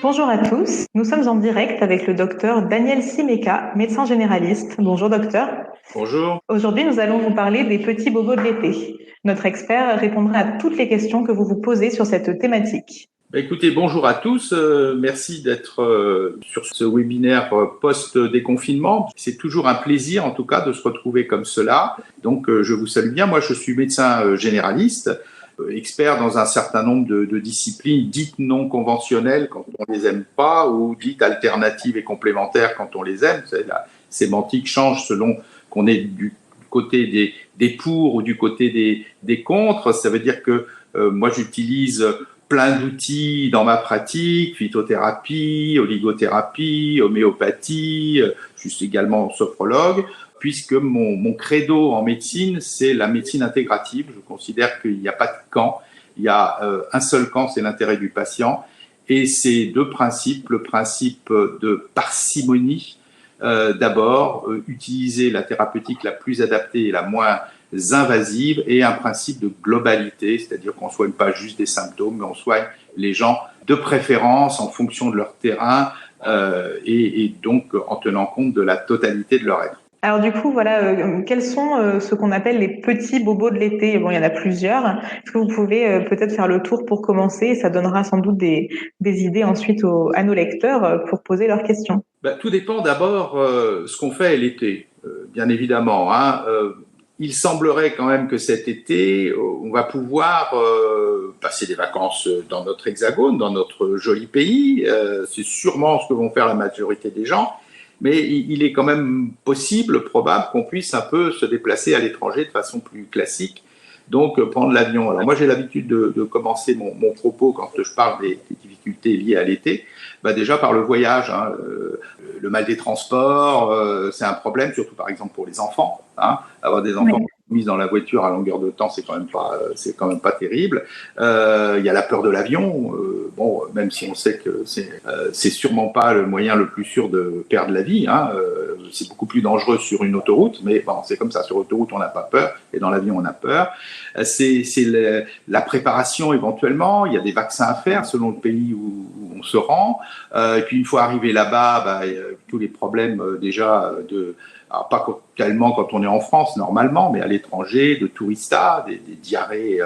Bonjour à tous, nous sommes en direct avec le docteur Daniel Simeka, médecin généraliste. Bonjour docteur. Bonjour. Aujourd'hui, nous allons vous parler des petits bobos de l'été. Notre expert répondra à toutes les questions que vous vous posez sur cette thématique. Écoutez, bonjour à tous. Merci d'être sur ce webinaire post-déconfinement. C'est toujours un plaisir, en tout cas, de se retrouver comme cela. Donc, je vous salue bien. Moi, je suis médecin généraliste, expert dans un certain nombre de disciplines dites non conventionnelles quand on les aime pas, ou dites alternatives et complémentaires quand on les aime. La sémantique change selon qu'on est du côté des pour ou du côté des contre. Ça veut dire que moi, j'utilise plein d'outils dans ma pratique, phytothérapie, oligothérapie, homéopathie, je suis également sophrologue, puisque mon credo en médecine, c'est la médecine intégrative. Je considère qu'il n'y a pas de camp, il y a un seul camp, c'est l'intérêt du patient. Et ces deux principes, le principe de parcimonie, d'abord, utiliser la thérapeutique la plus adaptée et la moins invasive, et un principe de globalité, c'est-à-dire qu'on ne soigne pas juste des symptômes, mais on soigne les gens de préférence en fonction de leur terrain et donc en tenant compte de la totalité de leur être. Alors du coup, voilà, quels sont ce qu'on appelle les petits bobos de l'été? Bon, il y en a plusieurs. Est-ce que vous pouvez peut-être faire le tour pour commencer? Ça donnera sans doute des idées ensuite à nos lecteurs pour poser leurs questions. Tout dépend d'abord ce qu'on fait l'été, bien évidemment. Il semblerait quand même que cet été, on va pouvoir passer des vacances dans notre hexagone, dans notre joli pays. C'est sûrement ce que vont faire la majorité des gens. Mais il est quand même possible, probable, qu'on puisse un peu se déplacer à l'étranger de façon plus classique, donc prendre l'avion. Alors moi, j'ai l'habitude de commencer mon propos quand je parle des difficultés liées à l'été, déjà par le voyage. Le mal des transports, c'est un problème, surtout par exemple pour les enfants. Avoir des enfants mis dans la voiture à longueur de temps, c'est quand même pas terrible. Il y a la peur de l'avion. Même si on sait que c'est sûrement pas le moyen le plus sûr de perdre la vie. C'est beaucoup plus dangereux sur une autoroute, mais bon, c'est comme ça. Sur l'autoroute, on n'a pas peur, et dans l'avion, on a peur. C'est la préparation éventuellement. Il y a des vaccins à faire selon le pays où on se rend. Et puis une fois arrivé là-bas, il y a tous les problèmes déjà alors pas tellement quand on est en France normalement, mais à l'étranger, de touristas, des diarrhées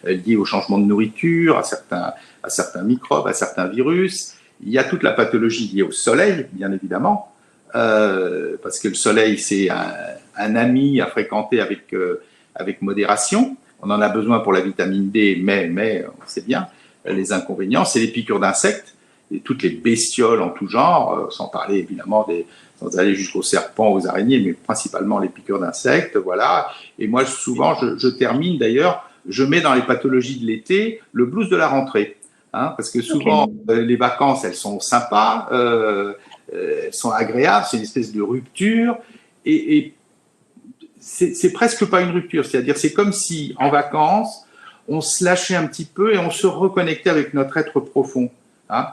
liées au changement de nourriture, à certains microbes, à certains virus. Il y a toute la pathologie liée au soleil, bien évidemment, parce que le soleil, c'est un ami à fréquenter avec modération. On en a besoin pour la vitamine D, mais on sait bien les inconvénients. C'est les piqûres d'insectes, et toutes les bestioles en tout genre, sans parler évidemment sans aller jusqu'aux serpents, aux araignées, mais principalement les piqûres d'insectes, voilà. Et moi, souvent, je termine d'ailleurs, je mets dans les pathologies de l'été le blues de la rentrée, parce que souvent, les vacances, elles sont sympas, elles sont agréables, c'est une espèce de rupture, et c'est presque pas une rupture, c'est-à-dire c'est comme si, en vacances, on se lâchait un petit peu et on se reconnectait avec notre être profond.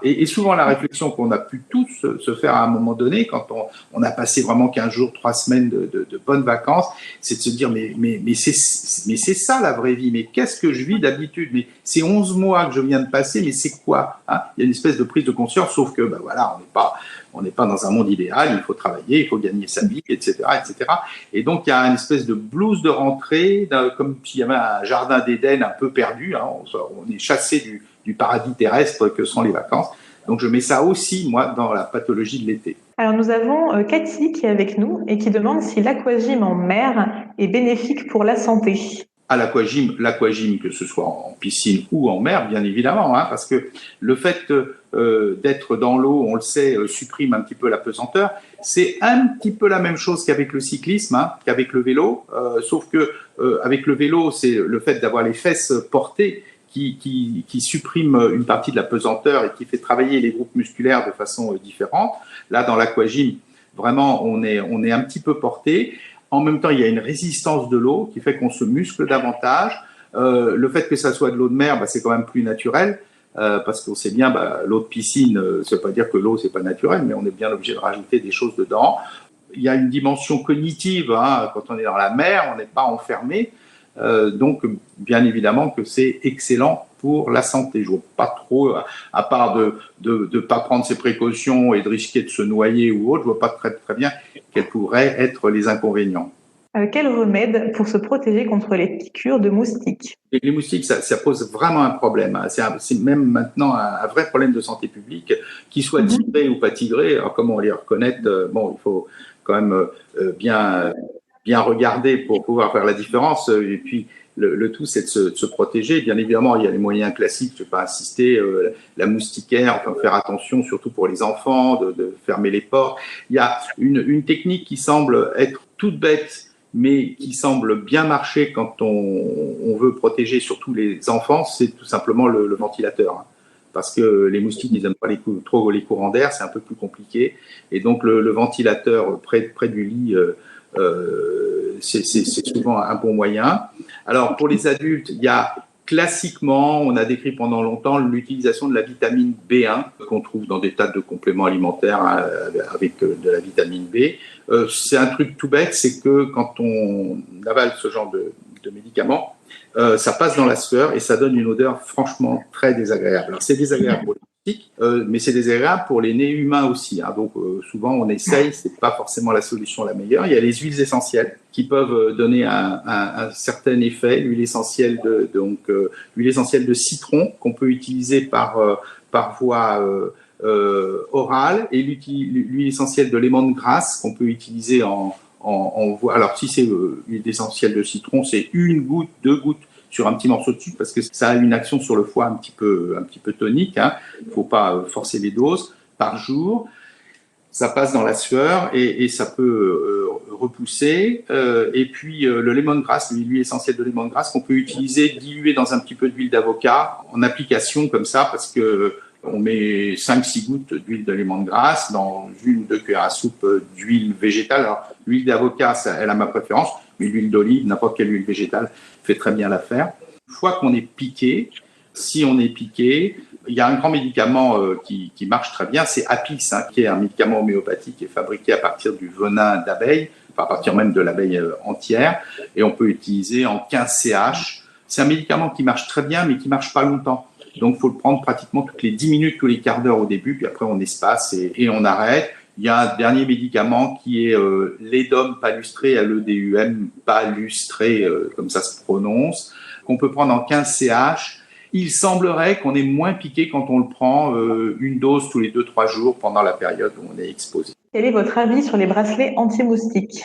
Et souvent, la réflexion qu'on a pu tous se faire à un moment donné, quand on a passé vraiment 15 jours, 3 semaines de bonnes vacances, c'est de se dire, mais c'est ça la vraie vie, mais qu'est-ce que je vis d'habitude? Mais c'est 11 mois que je viens de passer, mais c'est quoi? Il y a une espèce de prise de conscience, sauf que, voilà, on n'est pas dans un monde idéal, il faut travailler, il faut gagner sa vie, etc., etc. Et donc, il y a une espèce de blues de rentrée, comme s'il y avait un jardin d'Éden un peu perdu, on est chassé du paradis terrestre que sont les vacances. Donc, je mets ça aussi, moi, dans la pathologie de l'été. Alors, nous avons Cathy qui est avec nous et qui demande si l'aquagym en mer est bénéfique pour la santé. L'aquagym, que ce soit en piscine ou en mer, bien évidemment, parce que le fait d'être dans l'eau, on le sait, supprime un petit peu la pesanteur. C'est un petit peu la même chose qu'avec le cyclisme, qu'avec le vélo, sauf que avec le vélo, c'est le fait d'avoir les fesses portées qui supprime une partie de la pesanteur et qui fait travailler les groupes musculaires de façon différente. Là, dans l'aquagym, vraiment, on est un petit peu porté. En même temps, il y a une résistance de l'eau qui fait qu'on se muscle davantage. Le fait que ça soit de l'eau de mer, c'est quand même plus naturel, parce qu'on sait bien, l'eau de piscine, ça ne veut pas dire que l'eau, c'est pas naturel, mais on est bien obligé de rajouter des choses dedans. Il y a une dimension cognitive, quand on est dans la mer, on n'est pas enfermé. Donc, bien évidemment que c'est excellent pour la santé. Je vois pas trop, à part de pas prendre ses précautions et de risquer de se noyer ou autre, je vois pas très bien quels pourraient être les inconvénients. Quel remède pour se protéger contre les piqûres de moustiques? Et les moustiques, ça pose vraiment un problème. C'est même maintenant un vrai problème de santé publique, qu'ils soient tigrés ou pas tigrés. Alors comment les reconnaître? Bon, il faut quand même bien regarder pour pouvoir faire la différence. Et puis le tout, c'est de se protéger. Bien évidemment, il y a les moyens classiques. Je ne vais pas insister. La moustiquaire, enfin, faire attention, surtout pour les enfants, de fermer les portes. Il y a une technique qui semble être toute bête, mais qui semble bien marcher quand on veut protéger surtout les enfants, c'est tout simplement le ventilateur. Parce que les moustiques, ils n'aiment pas trop les courants d'air, c'est un peu plus compliqué. Et donc, le ventilateur près du lit, c'est souvent un bon moyen. Alors, pour les adultes, il y a classiquement, on a décrit pendant longtemps l'utilisation de la vitamine B1 qu'on trouve dans des tas de compléments alimentaires avec de la vitamine B. C'est un truc tout bête, c'est que quand on avale ce genre de médicaments, ça passe dans la sueur et ça donne une odeur franchement très désagréable. Alors c'est désagréable pour les moustiques, mais c'est désagréable pour les nez humains aussi. Donc souvent on essaye, c'est pas forcément la solution la meilleure. Il y a les huiles essentielles qui peuvent donner un certain effet. L'huile essentielle l'huile essentielle de citron qu'on peut utiliser par voie orale, et l'huile essentielle de lemongrass qu'on peut utiliser en voie. Alors si c'est l'huile essentielle de citron, c'est 1 goutte, 2 gouttes sur un petit morceau de sucre parce que ça a une action sur le foie un petit peu tonique. Il ne faut pas forcer les doses par jour. Ça passe dans la sueur et ça peut repousser. Et puis le lemongrass, l'huile essentielle de lemongrass qu'on peut utiliser diluée dans un petit peu d'huile d'avocat en application comme ça, parce que on met 5-6 gouttes d'huile de lemongrass dans 1 ou 2 cuillères à soupe d'huile végétale. Alors l'huile d'avocat, elle a ma préférence, mais l'huile d'olive, n'importe quelle huile végétale fait très bien l'affaire. Une fois qu'on est piqué, si on est piqué, il y a un grand médicament qui marche très bien, c'est Apis, qui est un médicament homéopathique qui est fabriqué à partir du venin d'abeille, enfin à partir même de l'abeille entière, et on peut l'utiliser en 15 CH. C'est un médicament qui marche très bien, mais qui ne marche pas longtemps. Donc, il faut le prendre pratiquement toutes les 10 minutes, tous les quarts d'heure au début, puis après on espace et on arrête. Il y a un dernier médicament qui est l'Edum palustré, L-E-D-U-M, palustré, comme ça se prononce, qu'on peut prendre en 15 CH. Il semblerait qu'on est moins piqué quand on le prend, 1 dose tous les 2-3 jours pendant la période où on est exposé. Quel est votre avis sur les bracelets anti-moustiques?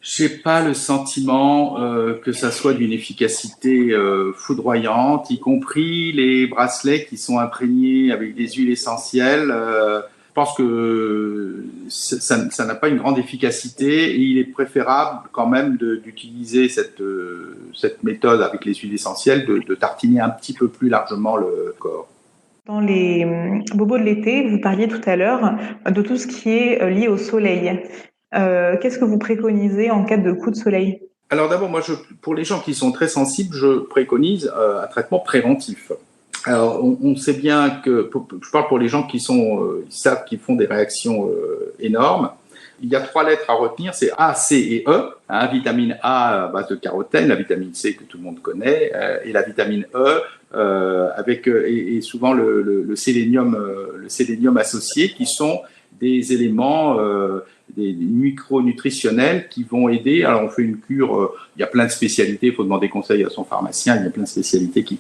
J'ai pas le sentiment que ça soit d'une efficacité foudroyante, y compris les bracelets qui sont imprégnés avec des huiles essentielles. Je pense que ça n'a pas une grande efficacité et il est préférable quand même d'utiliser cette méthode avec les huiles essentielles, de tartiner un petit peu plus largement le corps. Dans les bobos de l'été, vous parliez tout à l'heure de tout ce qui est lié au soleil. Qu'est-ce que vous préconisez en cas de coup de soleil? Alors d'abord, moi, pour les gens qui sont très sensibles, je préconise un traitement préventif. Alors, on sait bien que, je parle pour les gens qui savent qu'ils font des réactions énormes. Il y a 3 lettres à retenir, c'est A, C et E. Vitamine A à base de carotène, la vitamine C que tout le monde connaît, et la vitamine E avec et souvent le sélénium associé, qui sont des éléments des micronutritionnels qui vont aider. Alors on fait une cure, il y a plein de spécialités, il faut demander conseil à son pharmacien, il y a plein de spécialités qui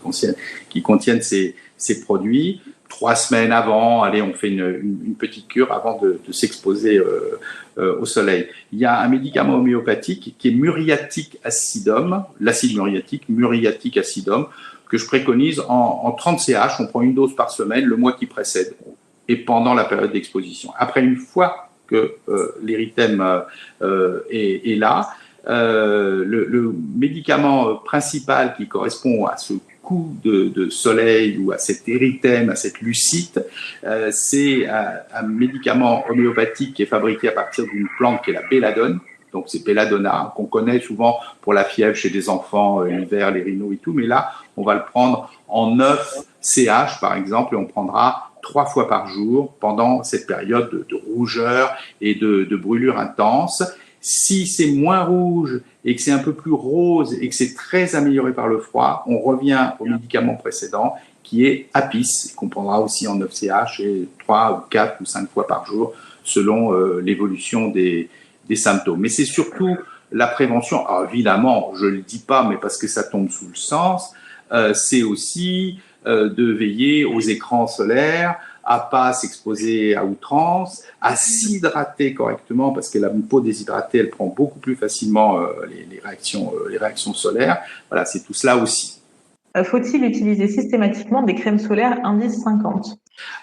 contiennent ces produits. 3 semaines avant, allez, on fait une petite cure avant de s'exposer au soleil. Il y a un médicament homéopathique qui est muriatique acidum, l'acide muriatique acidum, que je préconise en 30 CH. On prend 1 dose par semaine le mois qui précède et pendant la période d'exposition. Après, une fois que l'érythème est là, le médicament principal qui correspond à ce coup de soleil ou à cet érythème, à cette lucite, c'est un médicament homéopathique qui est fabriqué à partir d'une plante qui est la belladone. Donc c'est belladonna, qu'on connaît souvent pour la fièvre chez des enfants, l'hiver, les rhinos et tout. Mais là, on va le prendre en 9 CH, par exemple, et on prendra 3 fois par jour pendant cette période de rougeur et de brûlure intense. Si c'est moins rouge et que c'est un peu plus rose et que c'est très amélioré par le froid, on revient au médicament précédent qui est Apis, qu'on prendra aussi en 9CH et 3 ou 4 ou 5 fois par jour selon l'évolution des symptômes. Mais c'est surtout la prévention. Alors évidemment, je ne le dis pas, mais parce que ça tombe sous le sens, c'est aussi de veiller aux écrans solaires, à pas s'exposer à outrance, à s'hydrater correctement parce que la peau déshydratée, elle prend beaucoup plus facilement les réactions solaires. Voilà, c'est tout cela aussi. Faut-il utiliser systématiquement des crèmes solaires indice 50?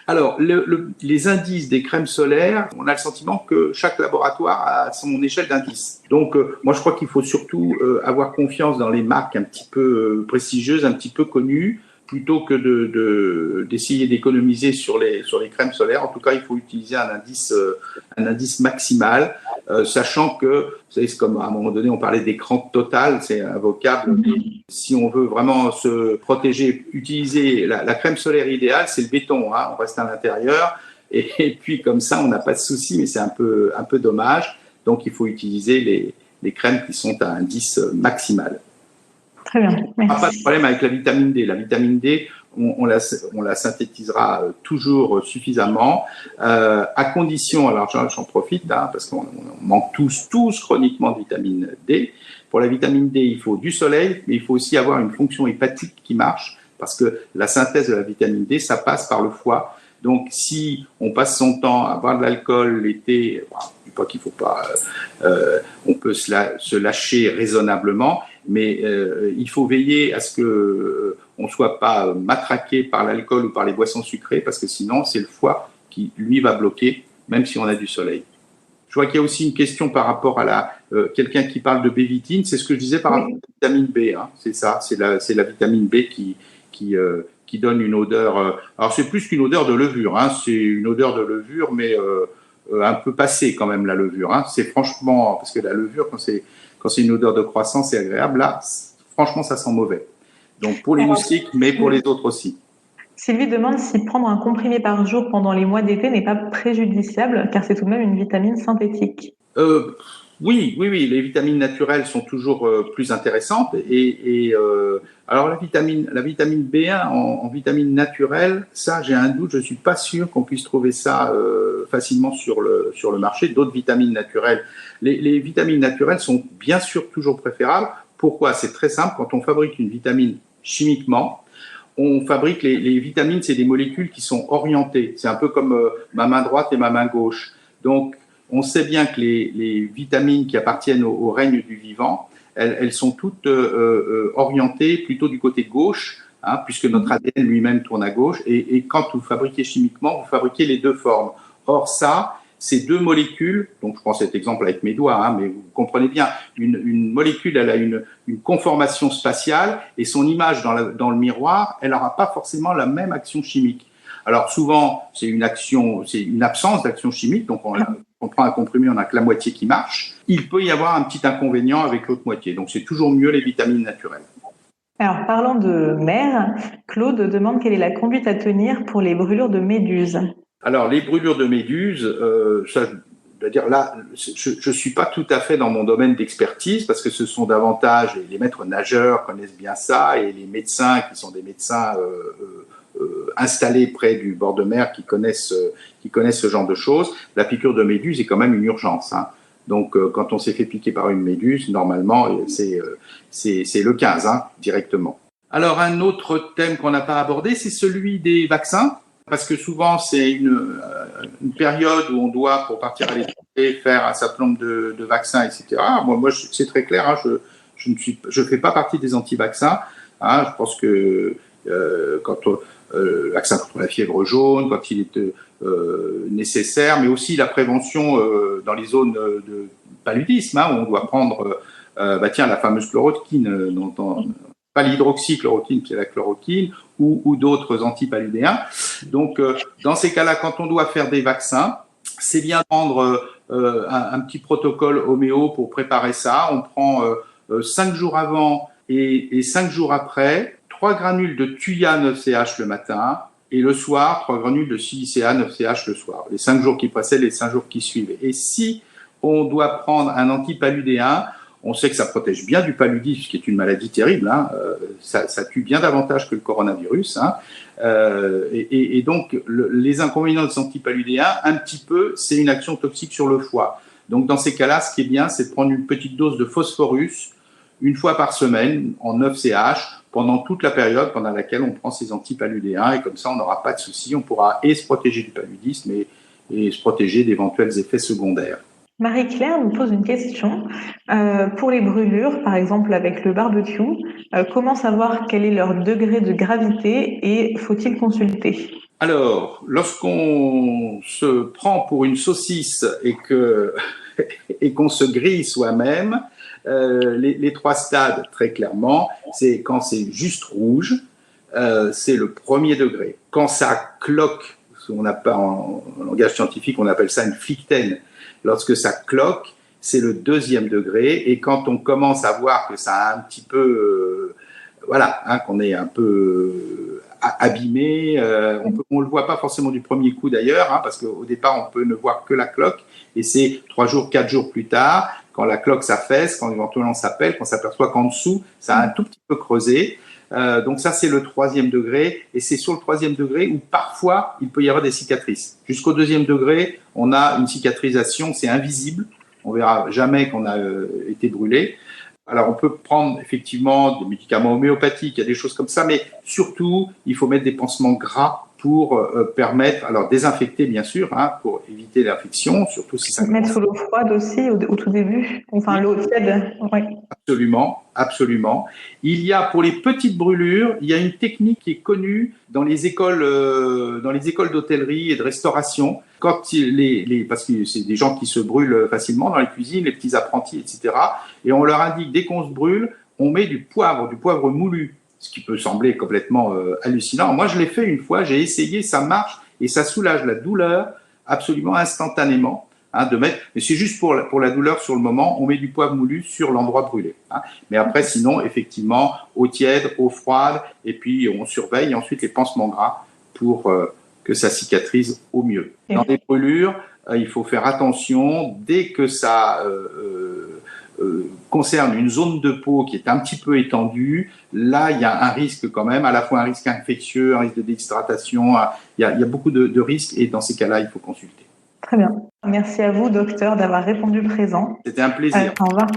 Alors, les indices des crèmes solaires, on a le sentiment que chaque laboratoire a son échelle d'indices. Donc, moi, je crois qu'il faut surtout avoir confiance dans les marques un petit peu prestigieuses, un petit peu connues, plutôt que d'essayer d'économiser sur les crèmes solaires. En tout cas, il faut utiliser un indice maximal, sachant que, vous savez, c'est comme à un moment donné, on parlait d'écran total, c'est un vocable. Si on veut vraiment se protéger, utiliser la crème solaire idéale, c'est le béton, hein, on reste à l'intérieur. Et puis, comme ça, on n'a pas de souci, mais c'est un peu dommage. Donc, il faut utiliser les crèmes qui sont à indice maximal. Très bien, merci. Pas de problème avec la vitamine D. La vitamine D, on la synthétisera toujours suffisamment, à condition, alors j'en profite, hein, parce qu'on manque tous chroniquement de vitamine D. Pour la vitamine D, il faut du soleil, mais il faut aussi avoir une fonction hépatique qui marche, parce que la synthèse de la vitamine D, ça passe par le foie. Donc, si on passe son temps à boire de l'alcool l'été, je ne dis pas qu'il ne faut pas, on peut se lâcher raisonnablement, mais il faut veiller à ce que on ne soit pas matraqué par l'alcool ou par les boissons sucrées, parce que sinon, c'est le foie qui, lui, va bloquer, même si on a du soleil. Je vois qu'il y a aussi une question par rapport à quelqu'un qui parle de B-vitine. C'est ce que je disais par rapport à la vitamine B. Hein, c'est ça, c'est la vitamine B qui donne une odeur. Alors, c'est plus qu'une odeur de levure. Hein, c'est une odeur de levure, mais un peu passée quand même, la levure. Hein. C'est franchement, parce que la levure, quand c'est une odeur de croissance, c'est agréable. Là, franchement, ça sent mauvais. Donc, pour les moustiques, mais pour les autres aussi. Sylvie demande si prendre un comprimé par jour pendant les mois d'été n'est pas préjudiciable, car c'est tout de même une vitamine synthétique. Oui, les vitamines naturelles sont toujours plus intéressantes. Alors la vitamine B1 en vitamine naturelle, ça j'ai un doute, je suis pas sûr qu'on puisse trouver ça facilement sur le marché. D'autres vitamines naturelles, les vitamines naturelles sont bien sûr toujours préférables. Pourquoi? C'est très simple. Quand on fabrique une vitamine chimiquement, on fabrique les vitamines, c'est des molécules qui sont orientées. C'est un peu comme ma main droite et ma main gauche. Donc, on sait bien que les vitamines qui appartiennent au règne du vivant, elles sont toutes orientées plutôt du côté gauche, hein, puisque notre ADN lui-même tourne à gauche. Et quand vous fabriquez chimiquement, vous fabriquez les deux formes. Or, ça, ces deux molécules, donc je prends cet exemple avec mes doigts, hein, mais vous comprenez bien, une molécule, elle a une conformation spatiale et son image dans le miroir, elle n'aura pas forcément la même action chimique. Alors souvent, c'est une absence d'action chimique, donc on prend un comprimé, on n'a que la moitié qui marche. Il peut y avoir un petit inconvénient avec l'autre moitié, donc c'est toujours mieux les vitamines naturelles. Alors, parlant de mer, Claude demande quelle est la conduite à tenir pour les brûlures de méduses. Alors, les brûlures de méduses, ça, je veux dire, là, je suis pas tout à fait dans mon domaine d'expertise parce que ce sont davantage les maîtres nageurs connaissent bien ça et les médecins qui sont des médecins installés près du bord de mer qui connaissent ce genre de choses. La piqûre de méduse est quand même une urgence. Hein. Donc, quand on s'est fait piquer par une méduse, normalement, c'est le 15 hein, directement. Alors, un autre thème qu'on n'a pas abordé, c'est celui des vaccins. Parce que souvent, c'est une période où on doit, pour partir à l'étranger, faire un certain nombre de vaccins, etc. Moi, c'est très clair, hein, je fais pas partie des anti-vaccins. Hein, je pense que quand le vaccin contre la fièvre jaune, quand il est nécessaire, mais aussi la prévention dans les zones de paludisme, hein, où on doit prendre, la fameuse chloroquine, pas l'hydroxychloroquine, qui est la chloroquine, ou d'autres antipaludéens. Donc, dans ces cas-là, quand on doit faire des vaccins, c'est bien de prendre un petit protocole homéo pour préparer ça. On prend 5 jours avant et 5 jours après, 3 granules de Thuya 9CH le matin et le soir, 3 granules de Silicea 9CH le soir. Les 5 jours qui précèdent, les 5 jours qui suivent. Et si on doit prendre un antipaludéen. On sait que ça protège bien du paludisme, qui est une maladie terrible. Ça tue bien davantage que le coronavirus. Et donc, les inconvénients de ces antipaludéens, un petit peu, c'est une action toxique sur le foie. Donc, dans ces cas-là, ce qui est bien, c'est de prendre une petite dose de phosphorus une fois par semaine en 9 CH pendant toute la période pendant laquelle on prend ces antipaludéens. Et comme ça, on n'aura pas de souci. On pourra se protéger du paludisme et se protéger d'éventuels effets secondaires. Marie-Claire nous pose une question. Pour les brûlures, par exemple avec le barbecue, comment savoir quel est leur degré de gravité et faut-il consulter? Alors, lorsqu'on se prend pour une saucisse et qu'on se grille soi-même, les 3 stades, très clairement, c'est quand c'est juste rouge, c'est le 1er degré. Quand ça cloque, en langage scientifique, on appelle ça une flictène. Lorsque ça cloque, c'est le 2e degré. Et quand on commence à voir que ça a un petit peu, qu'on est un peu abîmé, on le voit pas forcément du premier coup d'ailleurs, parce qu'au départ, on peut ne voir que la cloque. Et c'est 3 jours, 4 jours plus tard, quand la cloque s'affaisse, quand éventuellement ça pèle, quand on s'aperçoit qu'en dessous, ça a un tout petit peu creusé. Donc ça, c'est le 3e degré. Et c'est sur le 3e degré où parfois, il peut y avoir des cicatrices. Jusqu'au 2e degré, on a une cicatrisation, c'est invisible. On verra jamais qu'on a été brûlé. Alors, on peut prendre effectivement des médicaments homéopathiques, il y a des choses comme ça, mais surtout, il faut mettre des pansements gras pour permettre, alors désinfecter bien sûr, pour éviter l'infection, surtout si ça mettre sous l'eau froide aussi au tout début, enfin l'eau tiède. Ouais. Absolument, absolument. Il y a pour les petites brûlures, il y a une technique qui est connue dans les écoles d'hôtellerie et de restauration. Quand parce que c'est des gens qui se brûlent facilement dans les cuisines, les petits apprentis, etc. Et on leur indique dès qu'on se brûle, on met du poivre moulu, ce qui peut sembler complètement hallucinant. Moi, je l'ai fait une fois, j'ai essayé, ça marche et ça soulage la douleur absolument instantanément. Mais c'est juste pour la douleur sur le moment, on met du poivre moulu sur l'endroit brûlé. Mais après, sinon, effectivement, eau tiède, eau froide, et puis on surveille, et ensuite les pansements gras pour que ça cicatrise au mieux. Dans les brûlures, il faut faire attention, dès que ça concerne une zone de peau qui est un petit peu étendue, là, il y a un risque quand même, à la fois un risque infectieux, un risque de déshydratation, il y a beaucoup de risques, et dans ces cas-là, il faut consulter. Très bien. Merci à vous, docteur, d'avoir répondu présent. C'était un plaisir. Au revoir.